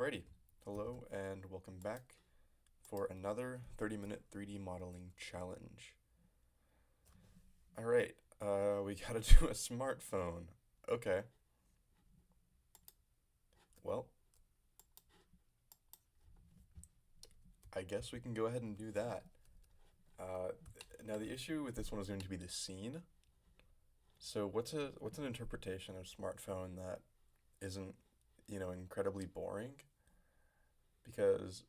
Alrighty, hello and welcome back for another 30-minute 3D modeling challenge. Alright, we gotta do a smartphone. Okay, well, I guess we can go ahead and do that. Uh, Now the issue with this one is going to be the scene. So what's an interpretation of smartphone that isn't, incredibly boring? Because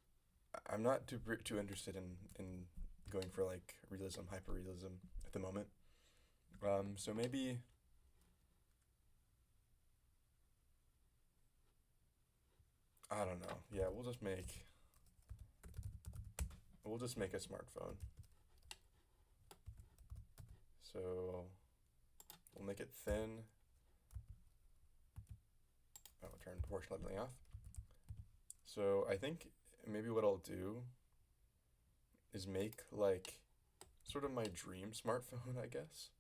I'm not too interested in going for like realism, hyperrealism at the moment. So maybe I don't know. Yeah, we'll just make a smartphone. So we'll make it thin. I'll turn proportional lighting off. So I think maybe what I'll do is make like sort of my dream smartphone, I guess.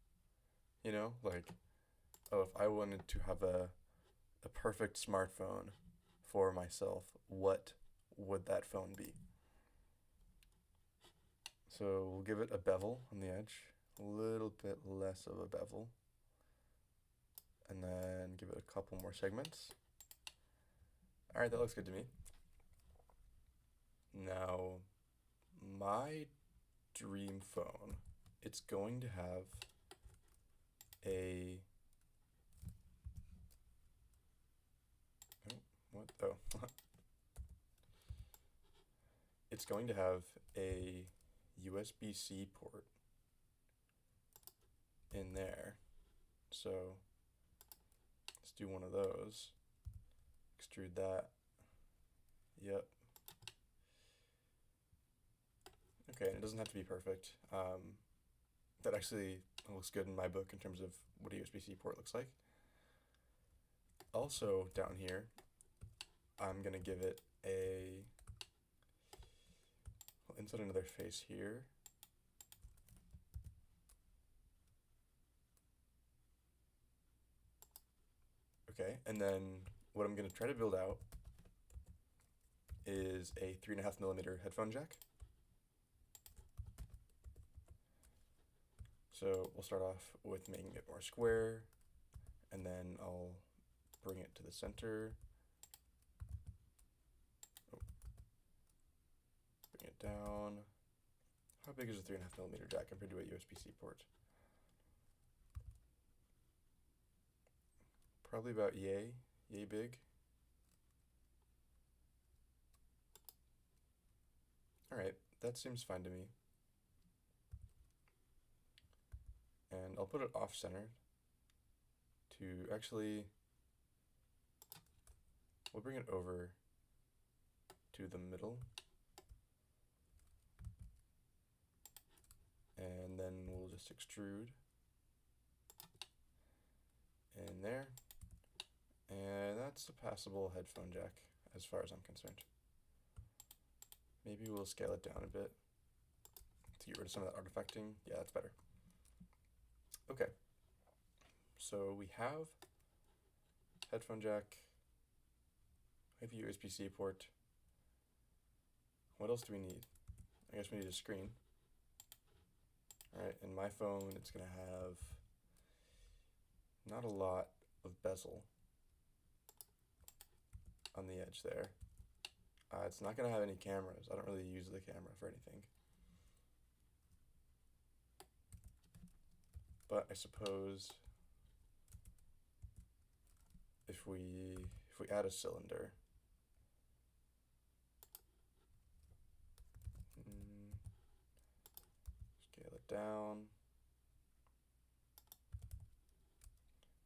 Like, oh, if I wanted to have a perfect smartphone for myself, what would that phone be? So we'll give it a bevel on the edge, a little bit less of a bevel, and then give it a couple more segments. All right, that looks good to me. Now, my dream phone, it's going to have a, oh, what? Oh, it's going to have a USB-C port in there. So let's do one of those. Extrude that. Yep. Okay, and it doesn't have to be perfect. That actually looks good in my book in terms of what a USB-C port looks like. Also, down here, I'm gonna give it I'll insert another face here. Okay, and then what I'm gonna try to build out is a 3.5mm headphone jack. So we'll start off with making it more square, and then I'll bring it to the center. Oh. Bring it down. How big is a 3.5mm jack compared to a USB-C port? Probably about yay big. All right, that seems fine to me. And I'll put it off-centered to actually, we'll bring it over to the middle. And then we'll just extrude in there. And that's a passable headphone jack as far as I'm concerned. Maybe we'll scale it down a bit to get rid of some of that artifacting. Yeah, that's better. Okay, so we have headphone jack, we have a USB-C port. What else do we need? I guess we need a screen. All right, in my phone, it's gonna have not a lot of bezel on the edge there. It's not gonna have any cameras. I don't really use the camera for anything. But I suppose if we add a cylinder, scale it down,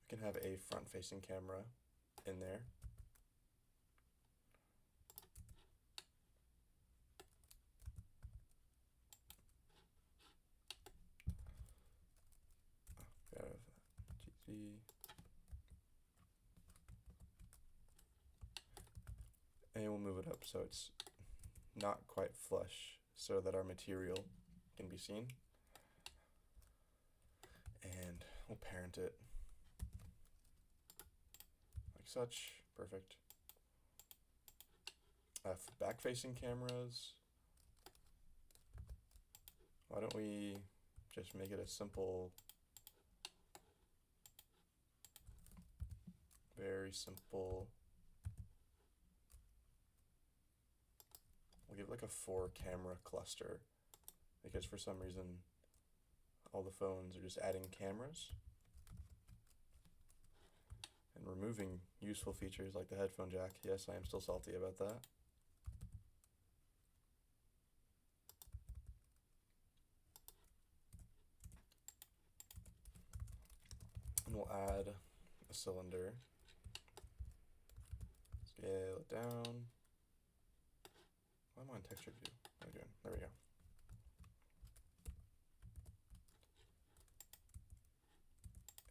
we can have a front-facing camera in there. And we'll move it up so it's not quite flush so that our material can be seen. And we'll parent it like such. Perfect. back-facing cameras, why don't we just make it a simple, very simple, we'll give like a 4-camera cluster, because for some reason all the phones are just adding cameras and removing useful features like the headphone jack. Yes, I am still salty about that. And we'll add a cylinder, scale it down. Why am I on textured view? What am I doing? There we go.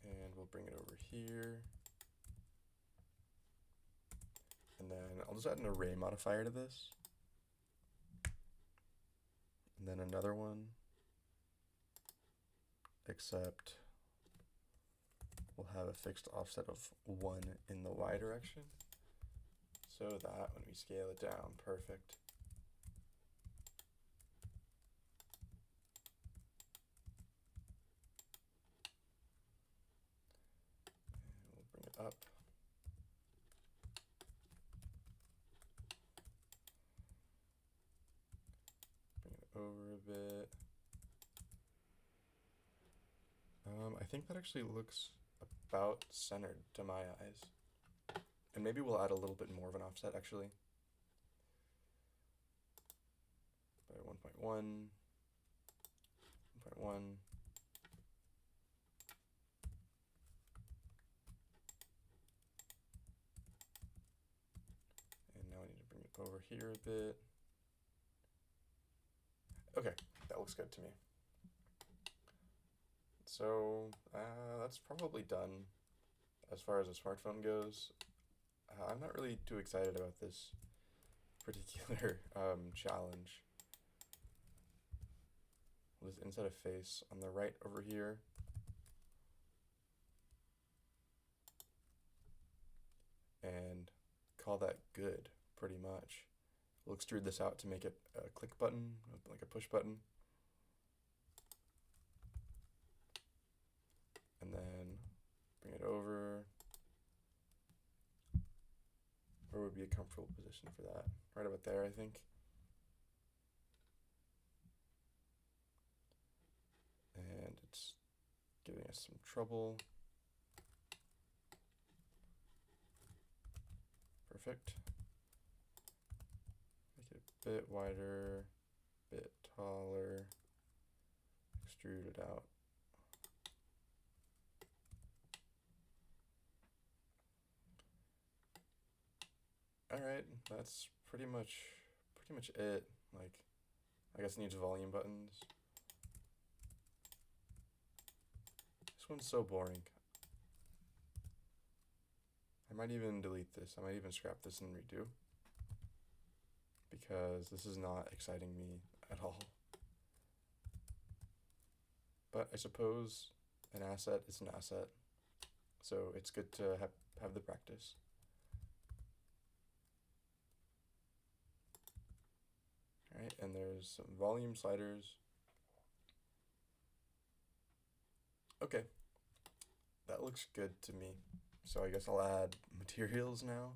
And we'll bring it over here. And then I'll just add an array modifier to this. And then another one, except we'll have a fixed offset of 1 in the y direction, so that when we scale it down, perfect. And we'll bring it up. Bring it over a bit. I think that actually looks about centered to my eyes. And maybe we'll add a little bit more of an offset actually. By 1.1, 1.1. And now I need to bring it over here a bit. Okay, that looks good to me. So that's probably done as far as a smartphone goes. I'm not really too excited about this particular challenge. We'll just insert a face on the right over here. And call that good, pretty much. We'll extrude this out to make it a click button, like a push button. And then bring it over. Where would be a comfortable position for that? Right about there, I think. And it's giving us some trouble. Perfect. Make it a bit wider, bit taller, extrude it out. All right, that's pretty much it. Like, I guess it needs volume buttons. This one's so boring. I might even delete this. I might even scrap this and redo, because this is not exciting me at all. But I suppose an asset is an asset, so it's good to have the practice. All right, and there's some volume sliders. Okay, that looks good to me. So I guess I'll add materials now.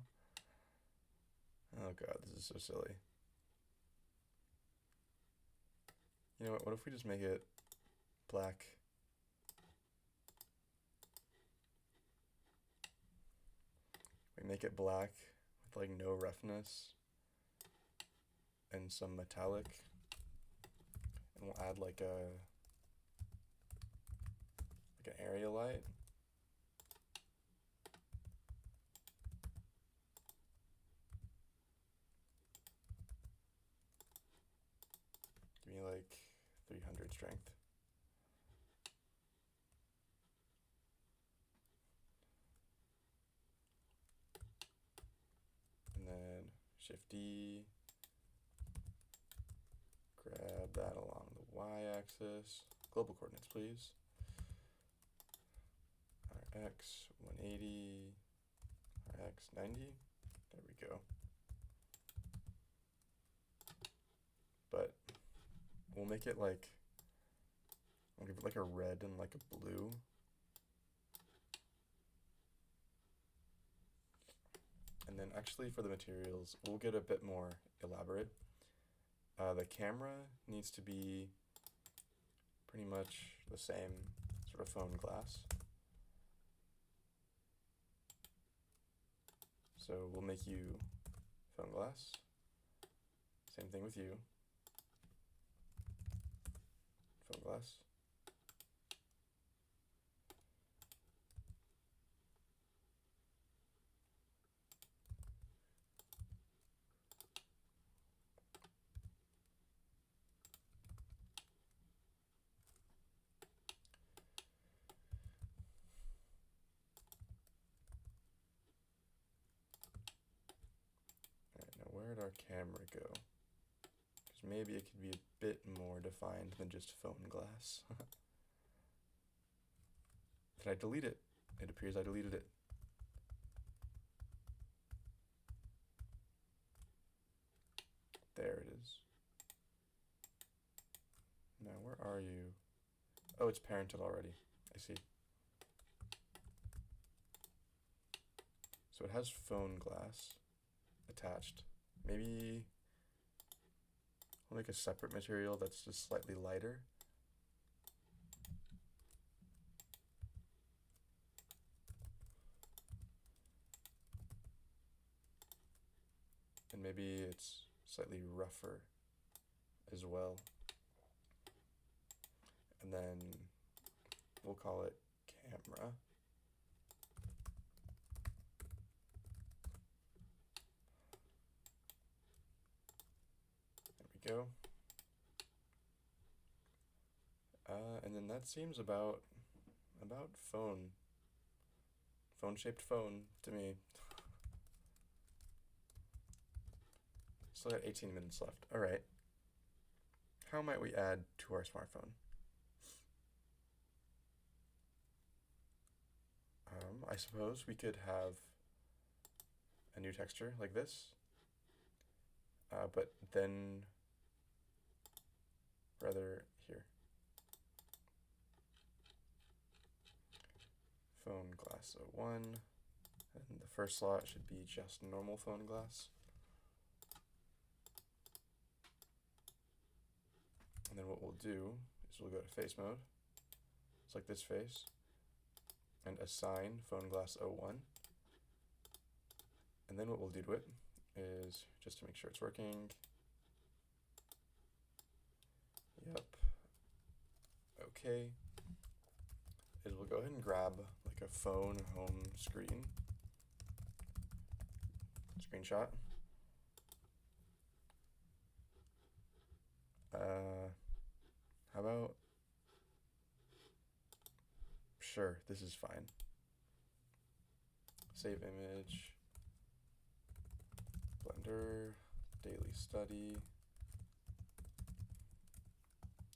Oh god, this is so silly. You know what if we just make it black? We make it black with like no roughness and some metallic. And we'll add like an area light. Give me like 300 strength. And then Shift D, grab that along the y-axis. Global coordinates, please. Rx 180, Rx 90. There we go. we'll make it like, I'll give it like a red and like a blue. And then actually for the materials, we'll get a bit more elaborate. The camera needs to be pretty much the same sort of phone glass. So we'll make you phone glass. Same thing with you. Phone glass. Alright, now where'd our camera go? Because maybe it could be a bit more defined than just phone glass. Did I delete it? It appears I deleted it. There it is. Now where are you? Oh, it's parented already. I see. So it has phone glass attached. Maybe I'll make a separate material that's just slightly lighter. And maybe it's slightly rougher as well. And then we'll call it camera. There we go. And then that seems about phone-shaped phone to me. Still got 18 minutes left. All right. How might we add to our smartphone? I suppose we could have a new texture like this, but then rather here. Phone glass 01, and the first slot should be just normal phone glass. And then what we'll do is we'll go to face mode, select this face, and assign phone glass 01. And then what we'll do to it is, just to make sure it's working, yep, okay, is we'll go ahead and grab like a phone home screen, screenshot. How about, sure, this is fine. Save image, Blender, daily study.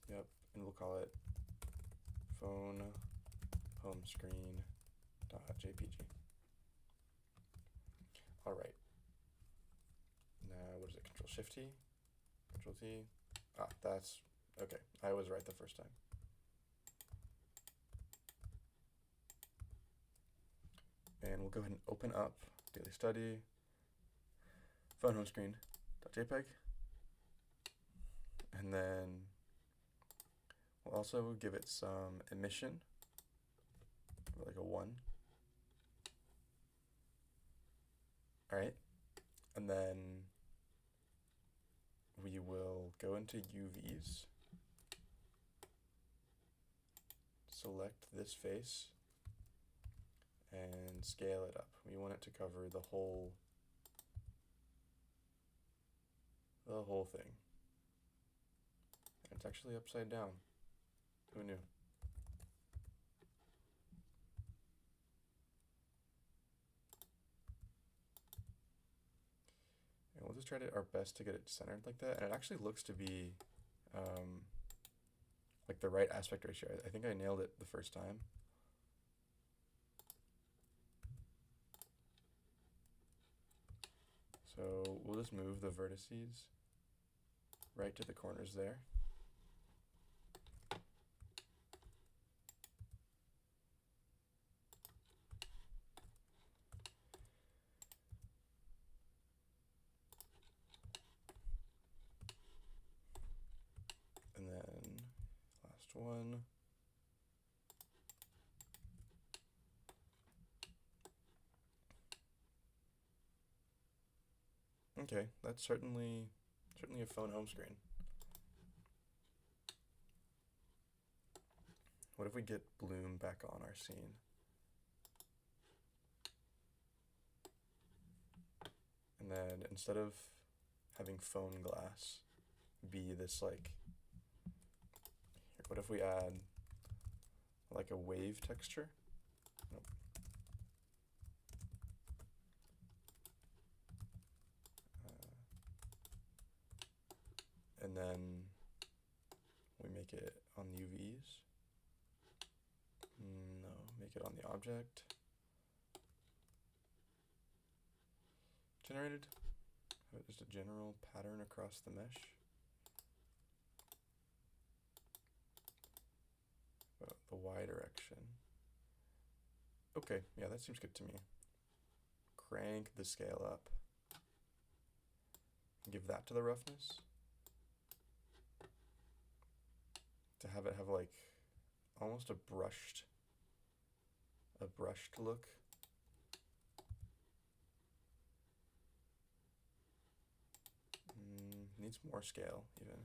Yep, and we'll call it phone home screen.jpg. All right. Now, what is it? Control Shift T, Control T. Ah, that's okay. I was right the first time. And we'll go ahead and open up daily study, phone home screen.jpg. And then we'll also give it some emission, like a 1. All right. And then we will go into UVs, select this face, and scale it up. We want it to cover the whole thing. And it's actually upside down. Who knew? And we'll just try our best to get it centered like that. And it actually looks to be like the right aspect ratio. I think I nailed it the first time. So we'll just move the vertices right to the corners there. Okay, that's certainly a phone home screen. What if we get bloom back on our scene? And then instead of having phone glass be this like, what if we add like a wave texture? Nope. And then we make it on the UVs. No, make it on the object. Generated. Just a general pattern across the mesh. The Y direction. Okay, yeah, that seems good to me. Crank the scale up. Give that to the roughness. To have it have like almost a brushed look. Needs more scale even.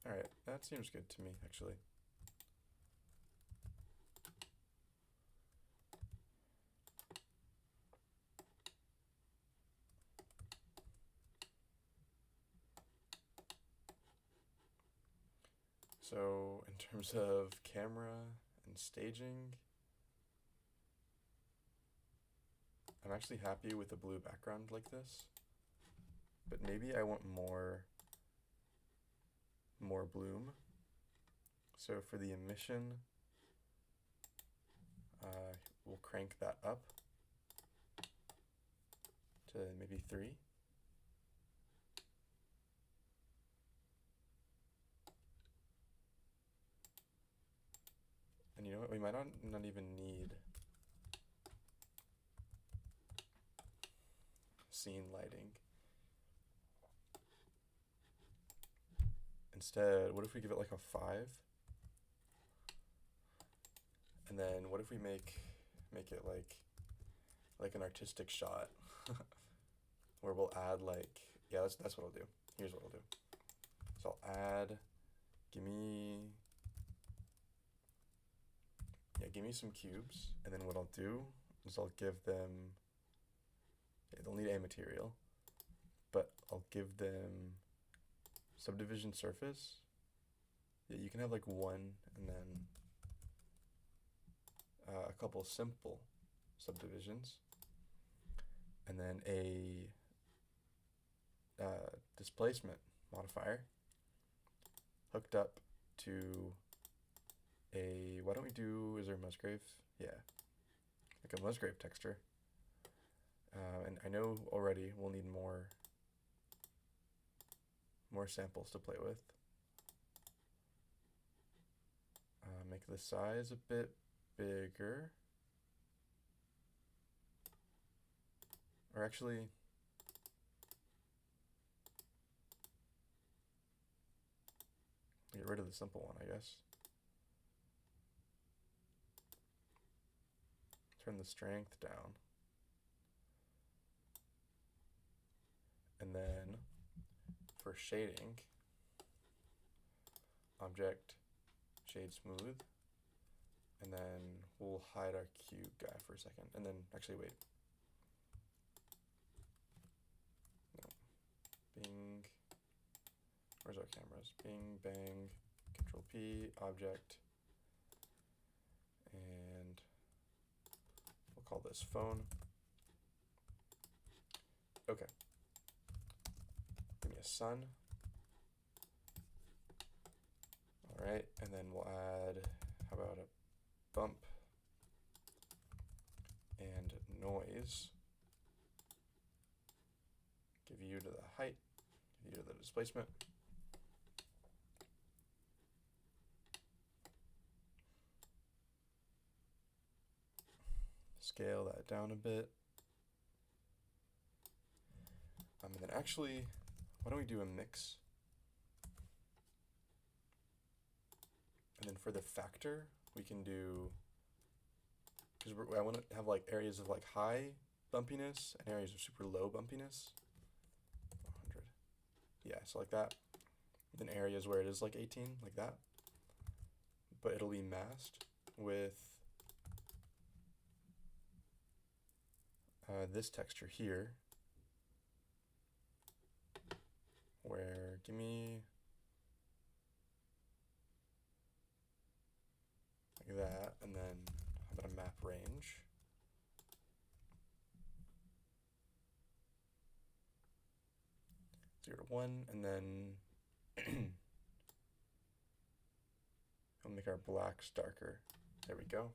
All right, that seems good to me actually. So in terms of camera and staging, I'm actually happy with a blue background like this, but maybe I want more bloom. So for the emission, we'll crank that up to maybe 3. And you know what, we might not even need scene lighting. Instead, what if we give it like a 5? And then what if we make it like an artistic shot where we'll add like, yeah, that's what I'll do. Here's what I'll do. So I'll add, give me some cubes, and then what I'll do is I'll give them, they'll need a material, but I'll give them subdivision surface. Yeah, you can have like one and then a couple simple subdivisions, and then a displacement modifier hooked up to a, why don't we do, is there a Musgrave? Yeah, like a Musgrave texture. And I know already we'll need more samples to play with. Make the size a bit bigger. Or actually, get rid of the simple one, I guess. Turn the strength down. And then for shading, object, shade smooth, and then we'll hide our cube guy for a second. And then, actually wait. No. Bing, where's our cameras? Bing, bang, Control P, object, and we'll call this phone. Okay. Give me a sun. All right, and then we'll add, how about a bump and noise. Give you to the height, give you to the displacement. Scale that down a bit. And then actually, why don't we do a mix? And then for the factor, we can do I want to have like areas of like high bumpiness and areas of super low bumpiness. 100. Yeah, so like that. Then areas where it is like 18, like that. But it'll be masked with this texture here, where, give me like that, and then how about a map range? Zero to one, and then we'll make our blacks darker. There we go.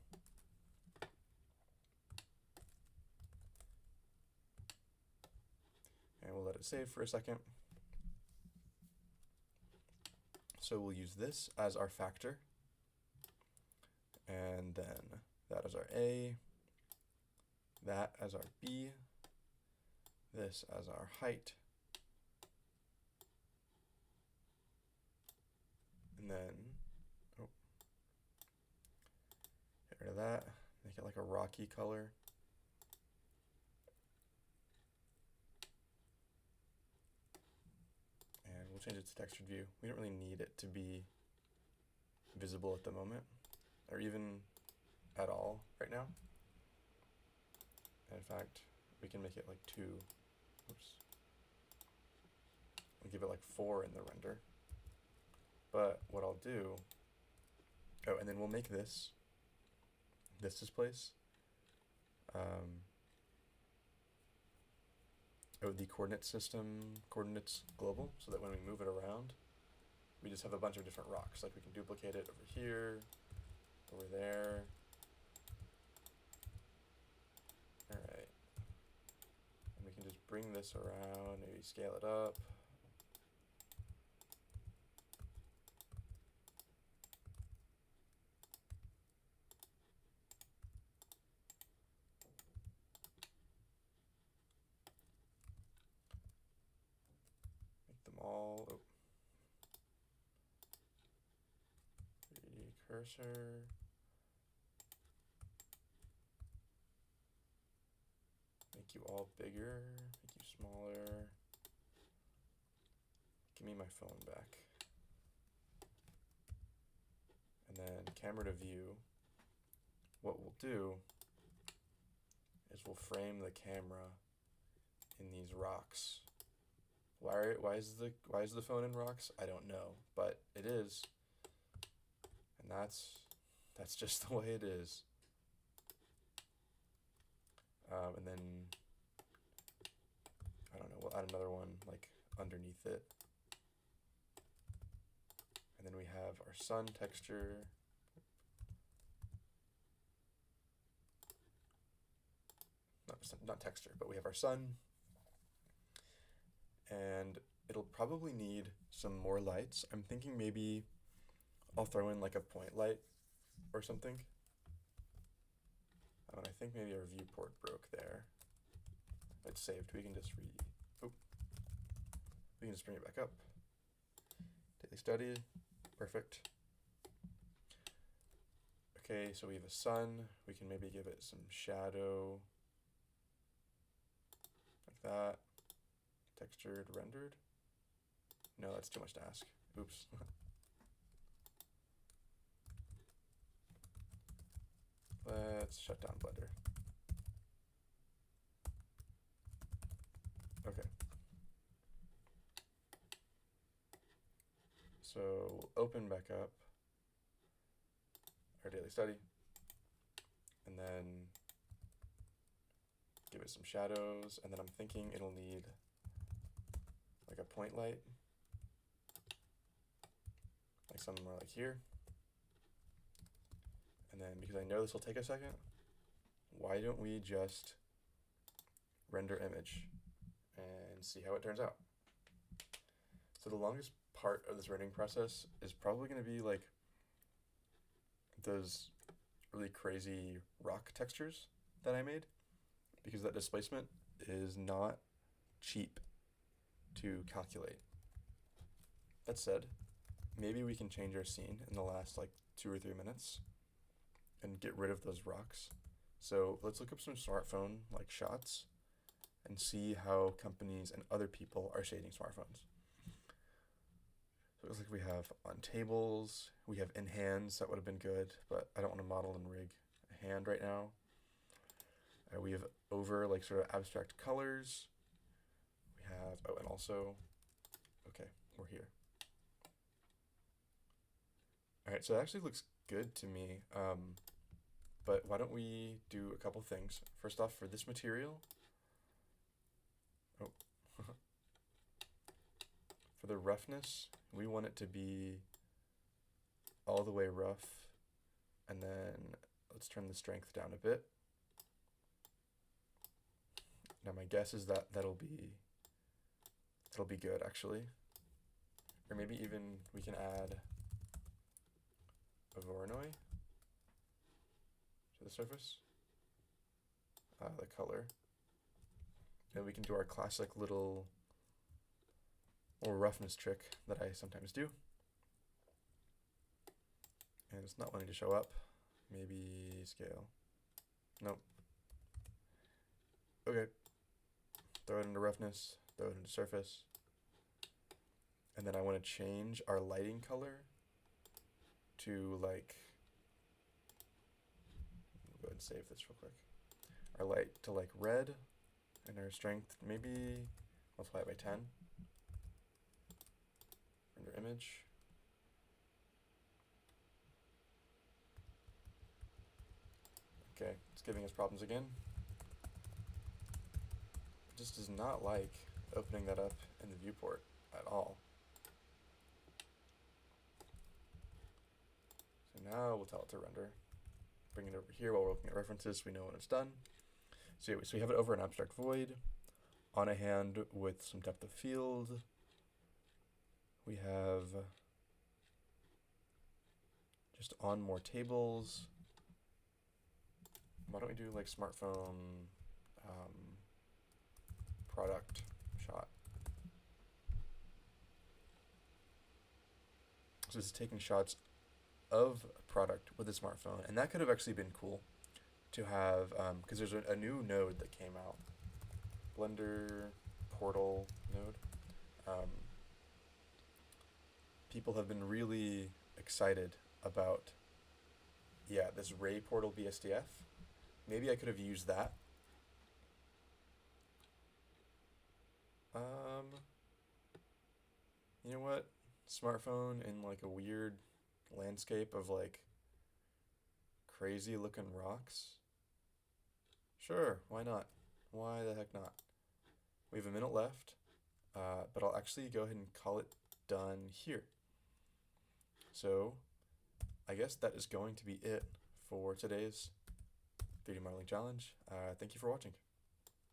And we'll let it save for a second. So we'll use this as our factor, and then that as our A, that as our B, this as our height, and then, oh, get rid of that, make it like a rocky color. And we'll change it to textured view. We don't really need it to be visible at the moment, or even at all right now. And in fact, we can make it like 2. Oops. We'll give it like 4 in the render. But what I'll do, oh, and then we'll make this displace. The coordinate system, coordinates global, so that when we move it around, we just have a bunch of different rocks. Like we can duplicate it over here, over there. All right. And we can just bring this around, maybe scale it up. Make them all, oh. 3D cursor. Make you all bigger, make you smaller. Give me my phone back. And then camera to view. What we'll do is we'll frame the camera in these rocks. Why is the phone in rocks? I don't know, but it is. And that's just the way it is. And then, I don't know, we'll add another one like underneath it. And then we have our sun texture. Not texture, but we have our sun. And it'll probably need some more lights. I'm thinking maybe I'll throw in like a point light or something. Oh, and I think maybe our viewport broke there. It's saved. We can just we can just bring it back up. Daily study, perfect. Okay, so we have a sun. We can maybe give it some shadow, like that. Textured, rendered. No, that's too much to ask. Oops. Let's shut down Blender. Okay. So we'll open back up our daily study, and then give it some shadows, and then I'm thinking it'll need like a point light, like somewhere like here. And then because I know this will take a second, why don't we just render image and see how it turns out? So the longest part of this rendering process is probably going to be like those really crazy rock textures that I made, because that displacement is not cheap to calculate. That said, maybe we can change our scene in the last like 2 or 3 minutes and get rid of those rocks So let's look up some smartphone like shots and see how companies and other people are shading smartphones. So it looks like we have on tables, we have in hands, that would have been good, but I don't want to model and rig a hand right now. We have over like sort of abstract colors. We have, oh, and also, okay, we're here. All right, so it actually looks good to me, but why don't we do a couple things. First off, for this material, oh, for the roughness, we want it to be all the way rough, and then let's turn the strength down a bit. Now my guess is that that'll be good actually. Or maybe even we can add a Voronoi to the surface, the color. And we can do our classic little roughness trick that I sometimes do. And it's not wanting to show up. Maybe scale. Nope. Okay. Throw it into roughness, throw it into surface. And then I want to change our lighting color to like, go ahead and save this real quick. Our light to like red, and our strength maybe multiply it by 10. Render image. Okay, it's giving us problems again. It just does not like opening that up in the viewport at all. So now we'll tell it to render. Bring it over here while we're looking at references so we know when it's done. So we have it over an abstract void, on a hand with some depth of field. We have just on more tables. Why don't we do like smartphone product shot? So this is taking shots of a product with a smartphone, and that could have actually been cool to have, because there's a new node that came out, Blender Portal node. People have been really excited about, yeah, this Ray Portal BSDF. Maybe I could have used that. You know what? Smartphone in like a weird landscape of like crazy looking rocks. Sure, why not? Why the heck not? We have a minute left, but I'll actually go ahead and call it done here. So I guess that is going to be it for today's 3D modeling challenge. Thank you for watching.